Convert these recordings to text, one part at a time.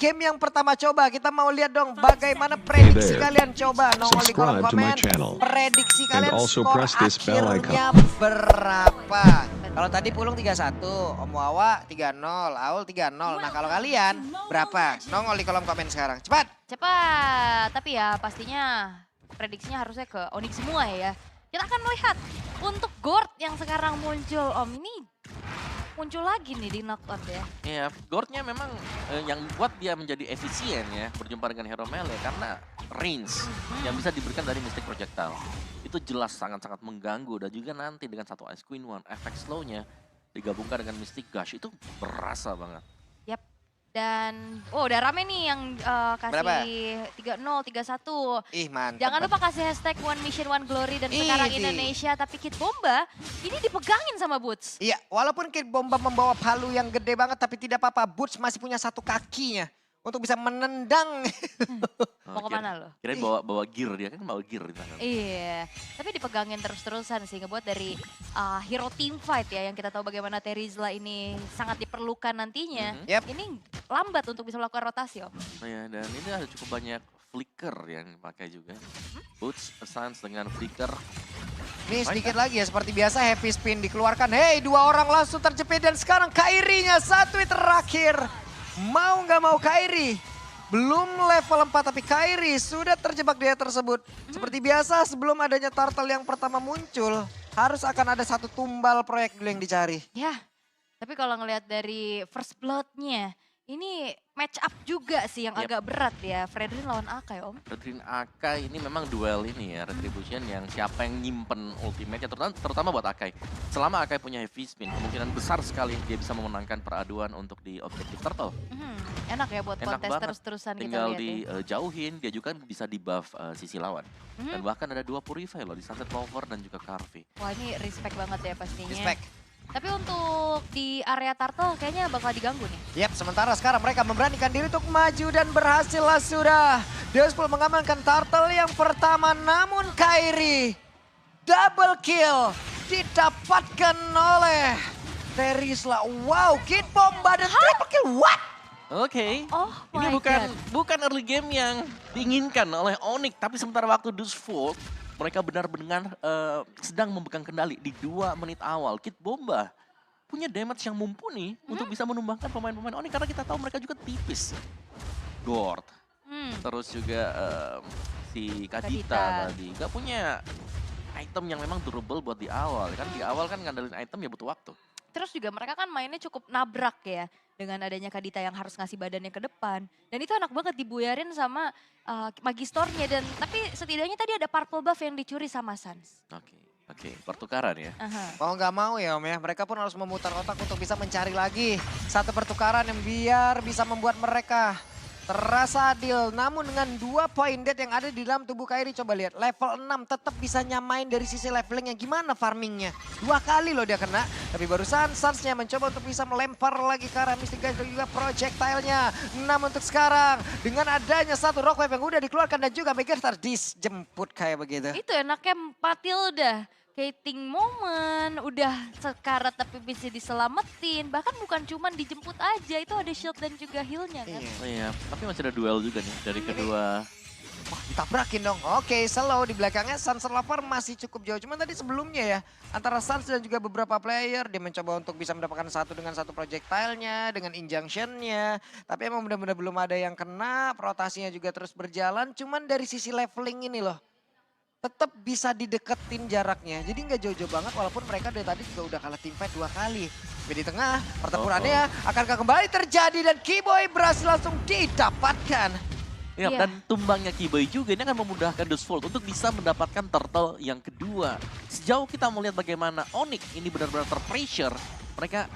game yang pertama. Coba kita mau lihat dong bagaimana prediksi kalian. Coba nongol di kolom komen. Prediksi kalian skor akhirnya berapa? Kalau tadi Pulung 3-1, Om Wawa 3-0, Aul 3-0. Nah kalau kalian berapa? Nongol di kolom komen sekarang. Cepat. Cepat, tapi ya pastinya prediksinya harusnya ke Onyx semua ya. Kita akan melihat untuk Gord yang sekarang muncul, Om. Ini muncul lagi nih di knockout ya. Iya, Gordnya memang yang buat dia menjadi efisien ya berjumpa dengan hero melee karena range yang bisa diberikan dari Mystic Projectile. Itu jelas sangat-sangat mengganggu dan juga nanti dengan satu Ice Queen One, efek slow-nya digabungkan dengan Mystic Gush itu berasa banget. Yap. Dan udah rame nih yang kasih 3-0, 3-1. Ih mantap. Jangan lupa kasih hashtag One Mission One Glory dan sekarang Indonesia. Tapi Kid Bomba ini dipegangin sama Boots. Iya, walaupun Kid Bomba membawa palu yang gede banget tapi tidak apa-apa. Boots masih punya satu kakinya untuk bisa menendang. Mau kemana lo? Kirain bawa gear, dia kan bawa gear di tangan. Iya, tapi dipegangin terus-terusan sih ngebuat dari hero team fight ya yang kita tahu bagaimana Terizla ini sangat diperlukan nantinya. Ini lambat untuk bisa melakukan rotasi, Om. Oh ya, dan ini ada cukup banyak flicker yang pakai juga. Boots, Sans dengan flicker. Nih sedikit lagi ya seperti biasa happy spin dikeluarkan. Hey, dua orang langsung terjepit dan sekarang Kairi-nya satu terakhir. Mau nggak mau Kairi. Belum level 4 tapi Kairi sudah terjebak dia tersebut. Seperti biasa sebelum adanya turtle yang pertama muncul. Harus akan ada satu tumbal proyek dulu yang dicari. Ya, tapi kalau ngelihat dari first blood-nya. Ini match up juga sih yang agak berat ya. Fredrin lawan Akai, Om. Fredrin Akai ini memang duel ini ya, Retribution yang siapa yang nyimpen ultimate-nya, terutama buat Akai. Selama Akai punya heavy spin, kemungkinan besar sekali dia bisa memenangkan peraduan untuk di objektif turtle. Enak ya buat kontes terus-terusan kita lihat. Tinggal dijauhin, dia juga bisa di buff sisi lawan. Dan bahkan ada 2 Purify loh di Sunset Lover dan juga Carve. Wah ini respect banget ya pastinya. Respect. Tapi untuk di area turtle kayaknya bakal diganggu nih. Yap, sementara sekarang mereka memberanikan diri untuk maju dan berhasil lah sudah. Deospol mengamankan turtle yang pertama, namun Kairi double kill didapatkan oleh Terizla. Wow, Kid Bomba dan triple kill, what? Oke, Oh ini my bukan early game yang diinginkan oleh Onyx, tapi sementara waktu Dusfold, mereka benar-benar sedang memegang kendali di 2 menit awal. Kid Bomba punya damage yang mumpuni untuk bisa menumbangkan pemain-pemain Onyx karena kita tahu mereka juga tipis. Gord, terus juga si Kadita tadi gak punya item yang memang durable buat di awal. Kan di awal kan ngandelin item ya butuh waktu. Terus juga mereka kan mainnya cukup nabrak ya. Dengan adanya Kadita yang harus ngasih badannya ke depan. Dan itu enak banget dibuyarin sama Magistornya. Dan tapi setidaknya tadi ada purple buff yang dicuri sama Sans. Oke, pertukaran ya. Mau nggak mau ya Om ya, mereka pun harus memutar otak untuk bisa mencari lagi satu pertukaran yang biar bisa membuat mereka terasa adil. Namun dengan 2 poin dead yang ada di dalam tubuh Kairi, coba lihat level 6 tetap bisa nyamain dari sisi levelingnya. Gimana farmingnya? 2 kali loh dia kena. Tapi barusan Sansnya mencoba untuk bisa melempar lagi ke arah Mystic Guys dan juga projectile-nya. Namun untuk sekarang dengan adanya satu rock wave yang udah dikeluarkan dan juga Megastar dijemput kayak begitu. Itu enaknya Matilda. Kating moment, udah sekarat tapi bisa diselamatin. Bahkan bukan cuma dijemput aja, itu ada shield dan juga heal-nya kan. Oh iya, tapi masih ada duel juga nih dari kedua. Wah ditabrakin dong. Oke, slow di belakangnya Sunset Lover masih cukup jauh. Cuman tadi sebelumnya ya, antara Sans dan juga beberapa player, dia mencoba untuk bisa mendapatkan satu dengan satu projectile-nya, dengan injunction-nya. Tapi emang benar-benar belum ada yang kena, rotasinya juga terus berjalan. Cuman dari sisi leveling ini loh, tetap bisa dideketin jaraknya. Jadi nggak jauh-jauh banget walaupun mereka dari tadi juga udah kalah team fight 2 kali. Tapi di tengah pertempurannya akankah kembali terjadi dan Kiboy berhasil langsung didapatkan. Ya, dan tumbangnya Kiboy juga ini akan memudahkan Dusfold untuk bisa mendapatkan turtle yang kedua. Sejauh kita melihat bagaimana Onyx ini benar-benar terpressure, mereka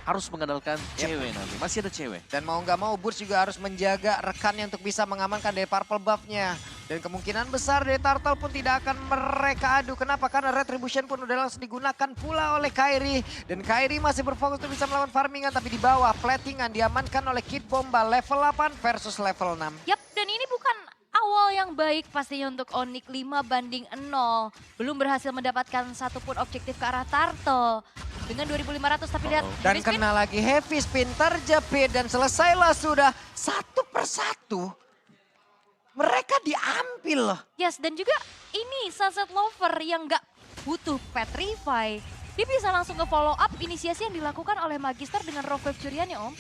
harus mengandalkan cewek nanti. Masih ada cewek. Dan mau nggak mau Burs juga harus menjaga rekannya untuk bisa mengamankan dari purple buff-nya. Dan kemungkinan besar dari Turtle pun tidak akan mereka adu. Kenapa? Karena Retribution pun udah langsung digunakan pula oleh Kairi. Dan Kairi masih berfokus untuk bisa melawan farmingan. Tapi di bawah platingan diamankan oleh Kid Bomba level 8 versus level 6. Yap, dan ini bukan awal yang baik pastinya untuk Onyx 5-0. Belum berhasil mendapatkan satupun objektif ke arah Turtle. dengan 2.500 tapi lihat Dan heavy spin. kena lagi heavy spin terjepit dan selesailah sudah satu persatu. Mereka diambil loh. Yes, dan juga ini Sunset Lover yang nggak butuh Petrify. Dia bisa langsung ke follow up inisiasi yang dilakukan oleh Magister dengan Rogue Wave curiannya, Om.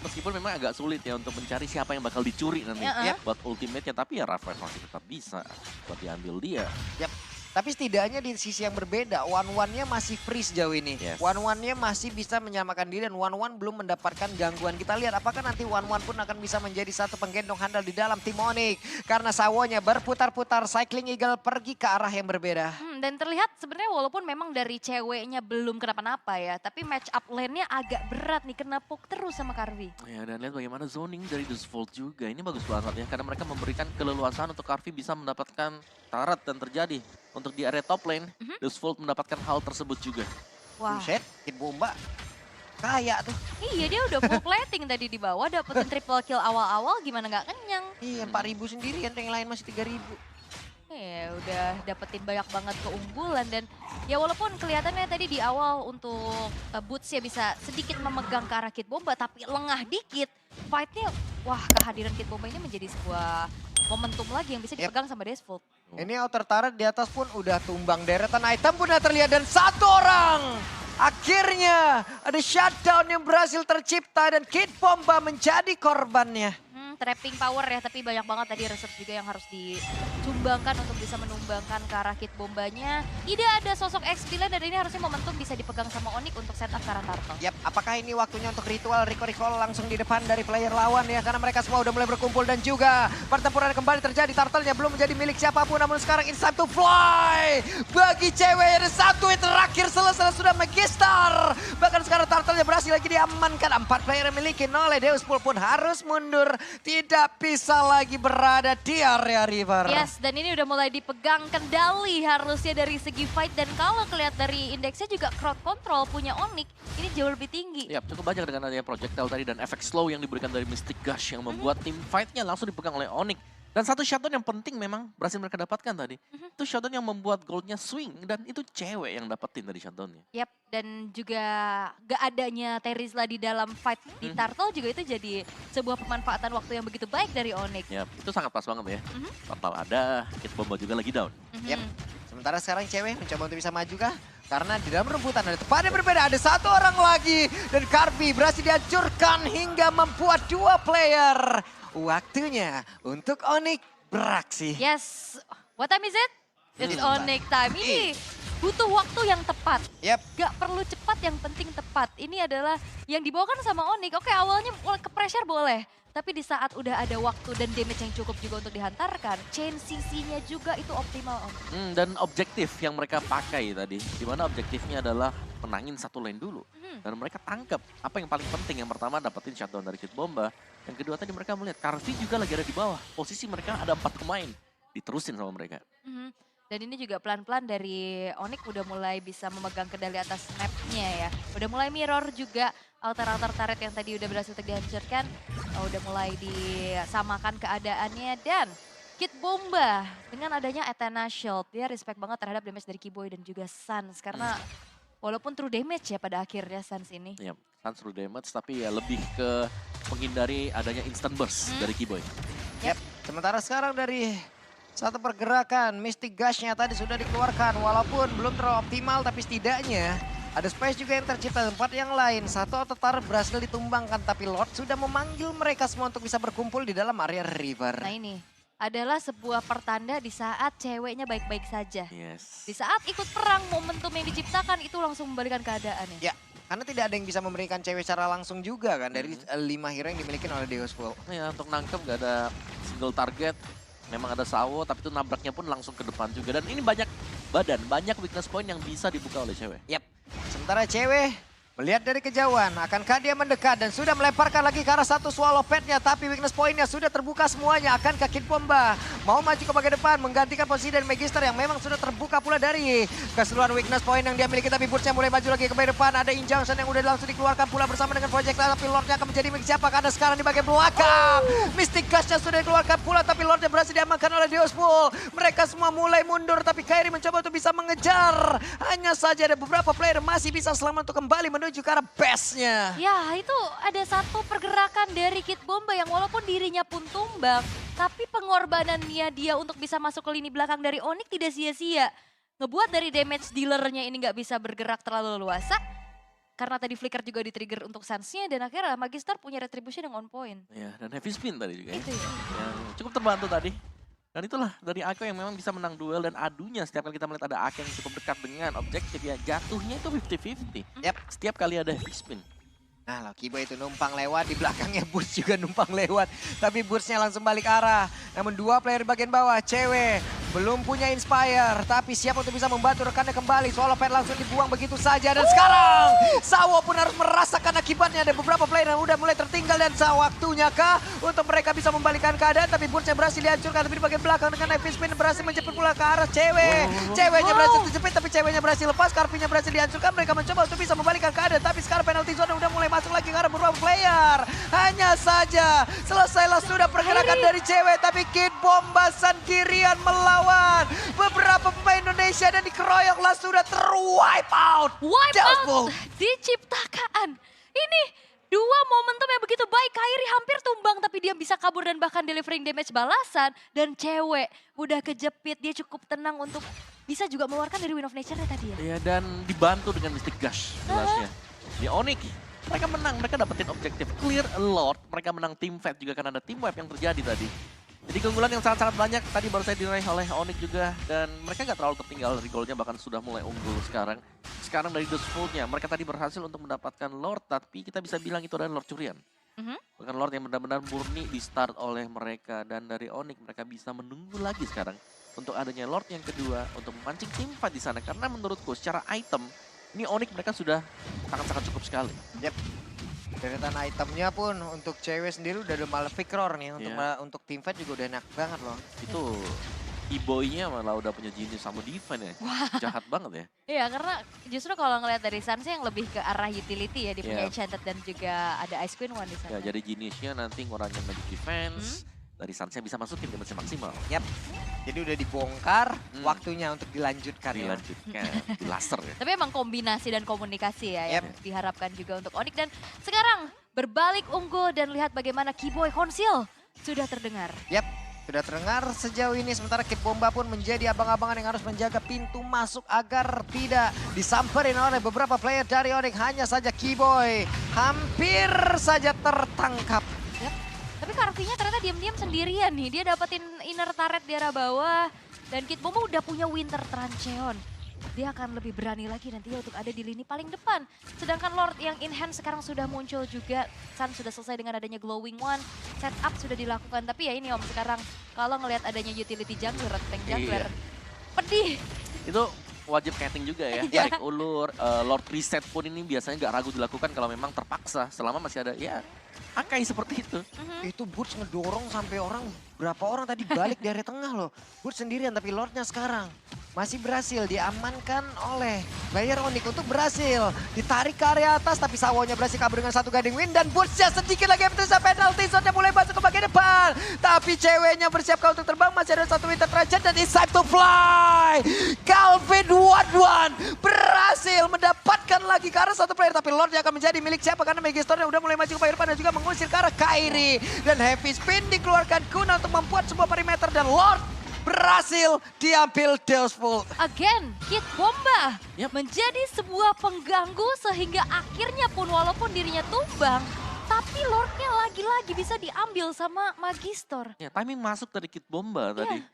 Meskipun memang agak sulit ya untuk mencari siapa yang bakal dicuri nanti buat ultimate-nya, tapi ya Rafael masih tetap bisa buat diambil dia. Yap. Tapi setidaknya di sisi yang berbeda, One-One-nya masih free sejauh ini. Yes. One-One-nya masih bisa menyamakan diri dan One-One belum mendapatkan gangguan. Kita lihat apakah nanti One-One pun akan bisa menjadi satu penggendong handal di dalam tim Onyx. Karena Sawonya berputar-putar, Cycling Eagle pergi ke arah yang berbeda. Dan terlihat sebenarnya walaupun memang dari ceweknya belum kenapa-napa ya, tapi match up lane-nya agak berat nih, kena poke terus sama Karvi. Ya, dan lihat bagaimana zoning dari Dusvolt juga. Ini bagus banget ya, karena mereka memberikan keleluasaan untuk Karvi bisa mendapatkan turret dan terjadi. Untuk di area top lane, Dusvolt mendapatkan hal tersebut juga. Wah, Buset, Kid Bomba kaya tuh. iya dia udah full plating tadi di bawah, dapetin triple kill awal-awal gimana nggak kenyang. Iya, 4.000 sendirian, yang lain masih 3.000. Ya udah dapetin banyak banget keunggulan dan ya walaupun kelihatannya tadi di awal untuk Boots ya bisa sedikit memegang ke arah Kid Bomba tapi lengah dikit. Fightnya, wah kehadiran Kid Bomba ini menjadi sebuah momentum lagi yang bisa dipegang sama Dusvolt. Ini outer turret di atas pun udah tumbang, deretan item pun udah terlihat dan satu orang. Akhirnya ada shutdown yang berhasil tercipta dan Kid Bomba menjadi korbannya. Trapping power ya, tapi banyak banget tadi reserve juga yang harus disumbangkan untuk bisa menumbangkan ke arah Kid Bombanya. Tidak ada sosok XP lane dan ini harusnya momentum bisa dipegang sama Onyx untuk setup ke arah Turtle. Yap, apakah ini waktunya untuk ritual recall langsung di depan dari player lawan ya. Karena mereka semua udah mulai berkumpul dan juga pertempuran kembali terjadi. Turtle-nya belum menjadi milik siapapun namun sekarang it's time to fly. Bagi cewek ada satu yang terakhir selesai sudah Magister. Bahkan sekarang Turtle-nya berhasil lagi diamankan. 4 player yang miliki oleh Deus Pool pun harus mundur. Tidak bisa lagi berada di area river. Yes, dan ini udah mulai dipegang kendali harusnya dari segi fight. Dan kalau kelihatan dari indeksnya juga crowd control punya Onyx, ini jauh lebih tinggi. Ya, cukup banyak dengan adanya projectile tadi dan efek slow yang diberikan dari Mystic Gush yang membuat tim fight-nya langsung dipegang oleh Onyx. Dan satu shutdown yang penting memang berhasil mereka dapatkan tadi. Itu shutdown yang membuat goldnya swing dan itu cewek yang dapetin tadi shutdownnya. Yap, dan juga gak adanya Terizla di dalam fight di Turtle juga itu jadi sebuah pemanfaatan waktu yang begitu baik dari Onyx. Ya, itu sangat pas banget ya. Turtle ada, Kid Bomba juga lagi down. Yap. Sementara sekarang cewek mencoba untuk bisa maju kah? Karena di dalam rebutan ada tempat yang berbeda. Ada satu orang lagi. Dan Karvi berhasil dihancurkan hingga membuat 2 player. Waktunya untuk Onyx beraksi. Yes, what time is it? It's Onyx time. Ini butuh waktu yang tepat. Yap. Gak perlu cepat, yang penting tepat. Ini adalah yang dibawakan sama Onyx. Oke, awalnya ke pressure boleh. Tapi di saat udah ada waktu dan damage yang cukup juga untuk dihantarkan, chain CC-nya juga itu optimal, Om. Dan objektif yang mereka pakai tadi, di mana objektifnya adalah menangin satu lane dulu. Dan mereka tangkap apa yang paling penting. Yang pertama dapetin shutdown dari Kid Bomba. Yang kedua tadi mereka melihat Karvi juga lagi ada di bawah. Posisi mereka ada 4 pemain. Diterusin sama mereka. Dan ini juga pelan-pelan dari Onyx udah mulai bisa memegang kendali atas map-nya ya. Udah mulai mirror juga altar-altar turret yang tadi udah berhasil dihancurkan. Udah mulai disamakan keadaannya dan Kid Bomba dengan adanya Athena Shield. Dia respect banget terhadap damage dari Kiboy dan juga Sans. Karena walaupun true damage ya pada akhirnya Sans ini. Ya, Sans true damage tapi ya lebih ke menghindari adanya instant burst dari Kiboy. Yap. Sementara sekarang dari satu pergerakan Mystic Gush-nya tadi sudah dikeluarkan. Walaupun belum terlalu optimal tapi setidaknya ada space juga yang tercipta tempat yang lain. Satu outer berhasil ditumbangkan tapi Lord sudah memanggil mereka semua untuk bisa berkumpul di dalam area river. Nah ini adalah sebuah pertanda di saat ceweknya baik-baik saja. Yes. Di saat ikut perang, momentum yang diciptakan itu langsung membalikan keadaannya. Ya, karena tidak ada yang bisa memberikan cewek secara langsung juga kan dari 5 hero yang dimiliki oleh Deus Pool. Ya, untuk nangkep gak ada single target. Memang ada Sawo tapi itu nabraknya pun langsung ke depan juga. Dan ini banyak badan, banyak weakness point yang bisa dibuka oleh cewek. Yap. Sementara cewek Melihat dari kejauhan, akankah dia mendekat dan sudah melemparkan lagi ke arah satu swallow pad-nya. Tapi weakness point-nya sudah terbuka semuanya. Akankah Kid Bomba mau maju ke bagian depan menggantikan posisi dari Magister yang memang sudah terbuka pula dari keseluruhan weakness point yang dia miliki. Tapi Burst-nya mulai maju lagi ke bagian depan. Ada Injunction yang udah langsung dikeluarkan pula bersama dengan projectile. Tapi Lord-nya akan menjadi milik siapa? Karena sekarang di bagian belakang. Mystic Gush-nya sudah dikeluarkan pula. Tapi Lord-nya berhasil diamankan oleh Deospul. Mereka semua mulai mundur. Tapi Kairi mencoba untuk bisa mengejar. Hanya saja ada beberapa player masih bisa selamat untuk kembali menuju ke arah base-nya. Ya, itu ada satu pergerakan dari Kid Bomba yang walaupun dirinya pun tumbang, tapi pengorbanannya dia untuk bisa masuk ke lini belakang dari Onyx tidak sia-sia. Ngebuat dari damage dealernya ini nggak bisa bergerak terlalu leluasa. Karena tadi Flicker juga di-trigger untuk Suns-nya dan akhirnya Magister punya retribution yang on point. Ya, dan heavy spin tadi juga ya. Itu ya. Yang cukup terbantu tadi. Dan itulah dari Ako yang memang bisa menang duel dan adunya setiap kali kita melihat ada Ako yang cukup dekat dengan objektif ya jatuhnya itu 50-50. Yap. Setiap kali ada heavy spin. Nah, Lokibo itu numpang lewat, di belakangnya Burst juga numpang lewat. Tapi Burstnya langsung balik arah. Namun dua player bagian bawah, cewek, belum punya Inspire. Tapi siap untuk bisa membantu rekannya kembali. Swallow Pad langsung dibuang begitu saja. Dan sekarang, Sawo pun harus merasakan akibatnya. Ada beberapa player yang udah mulai tertinggal. Dan waktunya kah untuk mereka bisa membalikan keadaan. Tapi Burstnya berhasil dihancurkan. Tapi di bagian belakang dengan Heavy Spin berhasil menjemput pula ke arah cewek. Ceweknya berhasil terjepit, tapi ceweknya berhasil lepas. Karpinya berhasil dihancurkan. Mereka mencoba untuk bisa membalikan keadaan. Tapi sekarang penalty zone udah mulai masuk lagi ke arah beberapa player. Hanya saja selesailah sudah pergerakan dari cewek. Tapi Kid Bomba sendirian melawan beberapa pemain Indonesia dan dikeroyoklah sudah terwipe out. Wipe Doubtful. out diciptakan. Ini dua momentum yang begitu baik. Kairi hampir tumbang tapi dia bisa kabur dan bahkan delivering damage balasan. Dan cewek udah kejepit, dia cukup tenang untuk bisa juga mengeluarkan dari Win of Nature-nya tadi ya. Ya dan dibantu dengan Mystic Gush jelasnya. Di Onyx mereka menang, mereka dapetin objektif clear a lot. Mereka menang team fight juga karena ada team wipe yang terjadi tadi. Jadi keunggulan yang sangat-sangat banyak tadi baru saya diraih oleh Onyx juga. Dan mereka nggak terlalu tertinggal dari golnya, bahkan sudah mulai unggul sekarang. Sekarang dari Dustful-nya, mereka tadi berhasil untuk mendapatkan Lord, tapi kita bisa bilang itu adalah Lord curian. Bukan Lord yang benar-benar murni di start oleh mereka. Dan dari Onyx mereka bisa menunggu lagi sekarang untuk adanya Lord yang kedua untuk memancing team fight di sana. Karena menurutku secara item, ini Onyx mereka sudah sangat-sangat cukup sekali. Yep. Deretan itemnya pun untuk cewek sendiri udah ada Malefic Roar nih. Untuk team fight juga udah enak banget loh. Itu E-boy-nya malah udah punya genius sama defense ya. Jahat banget ya. Iya, karena justru kalau ngelihat dari Suns yang lebih ke arah utility ya, dia punya Enchanted dan juga ada Ice Queen One di sana. Ya, jadi geniusnya nanti ngurangin magic defense. Dari Suns-nya bisa masukin damage maksimal. Yap. Jadi udah dibongkar, waktunya untuk dilanjutkan ya. Dilanjutkan, di laser ya. Tapi emang kombinasi dan komunikasi ya yang Yep. diharapkan juga untuk Onyx. Dan sekarang berbalik unggul dan lihat bagaimana Keyboy Konsil sudah terdengar. Yap, sudah terdengar sejauh ini. Sementara Kid Bomba pun menjadi abang-abangan yang harus menjaga pintu masuk agar tidak disamperin oleh beberapa player dari Onyx. Hanya saja Keyboy hampir saja tertangkap. Tapi Karvinya ternyata diam-diam sendirian nih. Dia dapetin inner turret di arah bawah. Dan Kid Bomba udah punya Winter Trancheon. Dia akan lebih berani lagi nantinya untuk ada di lini paling depan. Sedangkan Lord yang in hand sekarang sudah muncul juga. Sun sudah selesai dengan adanya Glowing One. Setup sudah dilakukan. Tapi ya ini Om, sekarang kalau ngelihat adanya utility jungler, tank jungler. Pedih. Itu wajib casting juga ya. Tarik ulur, Lord reset pun ini biasanya nggak ragu dilakukan kalau memang terpaksa. Selama masih ada ya Akai seperti itu. Itu Boots ngedorong sampai orang, berapa orang tadi balik dari tengah loh. Boots sendirian tapi Lordnya sekarang masih berhasil diamankan oleh player Onyx untuk berhasil ditarik ke area atas. Tapi Sawonya berhasil kabur dengan satu guiding win dan Bootsnya sedikit lagi bisa penalty zone-nya mulai masuk ke bagian depan. Tapi ceweknya bersiapkan untuk terbang, masih ada satu Winter Transit dan it's time to fly. Calvin Wadwan berhasil mendapatkan lagi ke arah satu player. Tapi Lordnya akan menjadi milik siapa karena Megastorm-nya udah mulai maju ke bagian depan dan juga mengusir ke arah Kairi. Dan Heavy Spin dikeluarkan Kuna untuk membuat sebuah perimeter dan Lord berhasil diambil Deospul. Again, Kid Bomba menjadi sebuah pengganggu sehingga akhirnya pun walaupun dirinya tumbang, tapi Lordnya lagi-lagi bisa diambil sama Magister. Ya, timing masuk dari Kid Bomba tadi.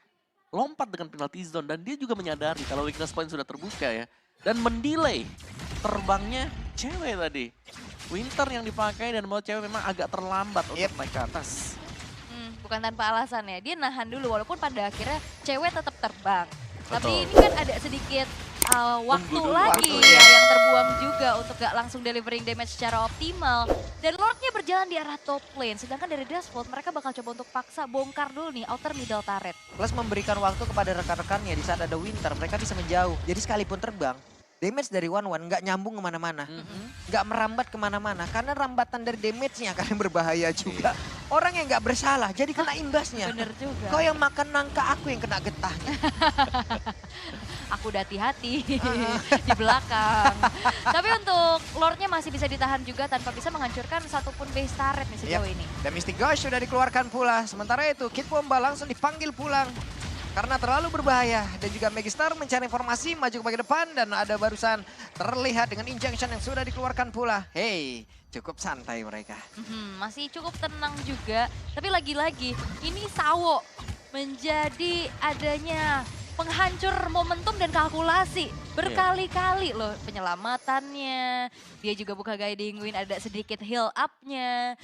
Lompat dengan penalty zone dan dia juga menyadari kalau weakness point sudah terbuka ya. Dan mendelay terbangnya cewek tadi. Winter yang dipakai dan mau cewek memang agak terlambat untuk naik ke atas. Bukan tanpa alasan ya, dia nahan dulu walaupun pada akhirnya cewek tetap terbang. Tapi ini kan ada sedikit waktu dulu, lagi waktu, ya yang terbuang juga untuk gak langsung delivering damage secara optimal. Dan Lordnya berjalan di arah top lane, sedangkan dari Dashboard mereka bakal coba untuk paksa bongkar dulu nih outer middle turret. Plus memberikan waktu kepada rekan-rekannya di saat ada Winter, mereka bisa menjauh. Jadi sekalipun terbang, damage dari One nggak nyambung kemana-mana. Nggak merambat kemana-mana, karena rambatan dari damage-nya akan berbahaya juga. Orang yang nggak bersalah, jadi kena imbasnya. Bener juga. Kau yang makan nangka, aku yang kena getahnya. Aku udah hati-hati di belakang. Tapi untuk Lordnya masih bisa ditahan juga tanpa bisa menghancurkan satupun base turret nih sejauh ini. Dan Mystic Ghost sudah dikeluarkan pula. Sementara itu Kid Bomba langsung dipanggil pulang. Karena terlalu berbahaya. Dan juga Megistar mencari informasi maju ke bagian depan. Dan ada barusan terlihat dengan injunction yang sudah dikeluarkan pula. Hey, cukup santai mereka. Masih cukup tenang juga. Tapi lagi-lagi ini Sawo menjadi adanya penghancur momentum dan kalkulasi. Berkali-kali loh penyelamatannya. Dia juga buka Guiding Wind, ada sedikit heal up-nya.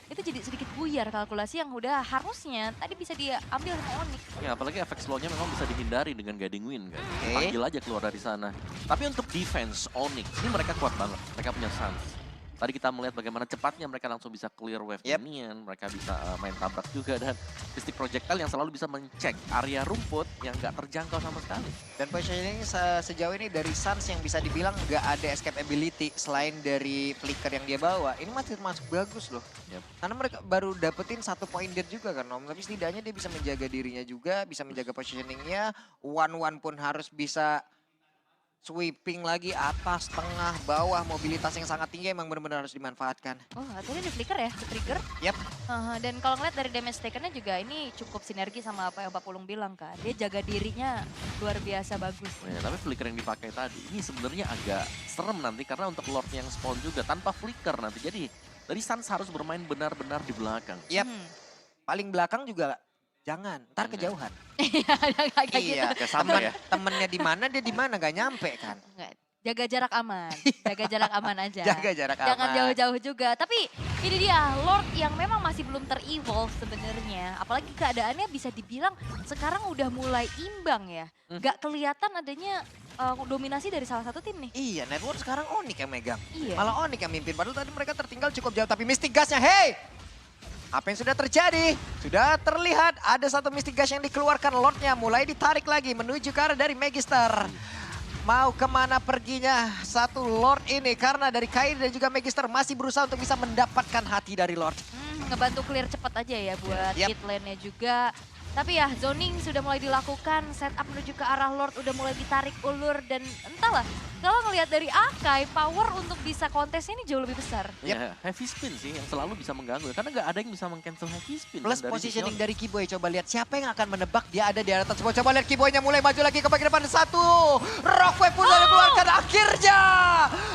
Itu jadi sedikit buyar kalkulasi yang udah harusnya tadi bisa diambil sama Onyx. Ya apalagi efek slow-nya memang bisa dihindari dengan Guiding Wind kan. Oke. Panggil aja keluar dari sana. Tapi untuk defense Onyx, ini mereka kuat banget. Mereka punya Suns. Tadi kita melihat bagaimana cepatnya mereka langsung bisa clear wave minion. Mereka bisa main tabrak juga dan Mystic Projectile yang selalu bisa mencek area rumput yang nggak terjangkau sama sekali. Dan positioning sejauh ini dari Suns yang bisa dibilang nggak ada escape ability selain dari flicker yang dia bawa. Ini masih termasuk bagus loh. Karena mereka baru dapetin 1 poin dead juga kan Om. Tapi setidaknya dia bisa menjaga dirinya juga, bisa menjaga positioningnya. One pun harus bisa sweeping lagi atas, tengah, bawah. Mobilitas yang sangat tinggi emang benar-benar harus dimanfaatkan. Oh, tadi ada flicker ya, the trigger. Yap. Dan kalau ngeliat dari damage taken-nya juga ini cukup sinergi sama apa yang Pak Pulung bilang kan. Dia jaga dirinya luar biasa bagus. Ya, tapi flicker yang dipakai tadi ini sebenarnya agak serem nanti karena untuk Lord yang spawn juga tanpa flicker nanti. Jadi dari Suns harus bermain benar-benar di belakang. Yap. Paling belakang juga jangan, ntar kejauhan. Kayak Iya, gitu. sama ya. Temennya di mana dia di mana gak nyampe kan. Enggak, jaga jarak aman. Jaga jarak aman aja. Jaga jarak aman. Jangan jauh-jauh juga. Tapi ini dia Lord yang memang masih belum ter-evolve sebenarnya. Apalagi keadaannya bisa dibilang sekarang udah mulai imbang ya. Gak kelihatan adanya dominasi dari salah satu tim nih. Iya, network sekarang Onyx yang megang. Iya. Malah Onyx yang mimpin. Padahal tadi mereka tertinggal cukup jauh. Tapi Mystic Gas-nya, hey! Apa yang sudah terjadi? Sudah terlihat ada 1 Mystic Gas yang dikeluarkan. Lordnya mulai ditarik lagi menuju ke arah dari Megistar. Mau kemana perginya 1 Lord ini? Karena dari Kairi dan juga Megistar masih berusaha untuk bisa mendapatkan hati dari Lord. Ngebantu clear cepat aja ya buat Yap. mid lane-nya juga. Tapi ya zoning sudah mulai dilakukan, setup menuju ke arah Lord udah mulai ditarik ulur dan entahlah. Kalau ngelihat dari Akai, power untuk bisa kontes ini jauh lebih besar. Ya, heavy spin sih yang selalu bisa mengganggu. Karena nggak ada yang bisa meng-cancel heavy spin. Plus dari positioning Sion. dari Kiboy. Coba lihat siapa yang akan menebak dia ada di atas semua. Coba lihat Kiboy-nya mulai maju lagi ke bagian depan. 1. Rockwave pun sudah dikeluarkan. Akhirnya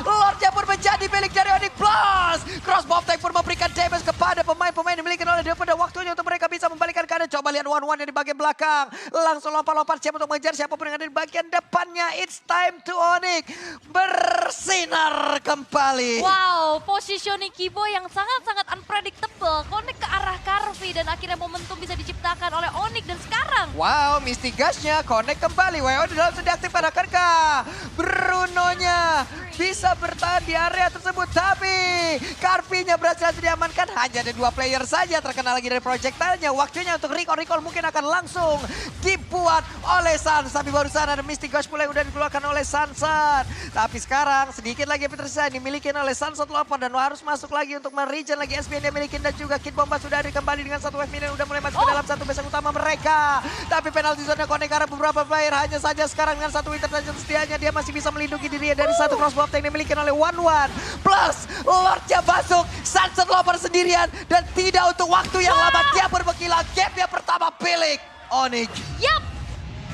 Lordnya pun menjadi milik dari Onyx Plus. Crossbow tank pun memberikan damage kepada pemain-pemain yang dimiliki oleh dia. Pada waktunya untuk mereka bisa membalikan keadaan. Coba lihat one yang di bagian belakang. Langsung lompat-lompat siap untuk mengejar siapapun yang ada di bagian depannya. It's time to Onyx bersinar kembali. Wow, positioning Kibo yang sangat-sangat unpredictable. Connect ke arah Karvi dan akhirnya momentum bisa diciptakan oleh Onyx dan sekarang. Wow, Mystic Gas-nya connect kembali. WO di dalam sudah aktif pada Karka. Bruno-nya bisa bertahan di area tersebut. Tapi Karvi-nya berhasil diamankan. Hanya ada 2 player saja terkena lagi dari projectile-nya. Waktunya untuk recall mungkin akan langsung dibuat oleh Sans. Tapi barusan ada Mystic Gas mulai udah dikeluarkan oleh Sansan. Tapi sekarang sedikit lagi yang tersisa dimiliki oleh Sunset Lover dan harus masuk lagi untuk meregen lagi SPN yang dimiliki dan juga Kid Bomba sudah ada kembali dengan 1 wave minion udah mulai masuk ke dalam 1 base utama mereka. Tapi penalti zone connect karena beberapa player hanya saja sekarang dengan 1 winter saja setianya dia masih bisa melindungi dirinya dari 1 crossbow yang dimiliki oleh One. Plus Lordnya masuk Sunset Lover sendirian dan tidak untuk waktu yang lama dia berbekilah game yang pertama pilih Onyx. Yap,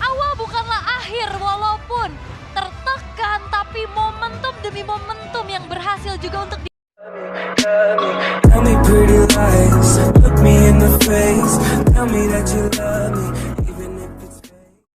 awal bukanlah akhir walaupun tertekan tapi momentum demi momentum yang berhasil juga untuk Tell me pretty lies, look me in the face, tell me that you love me.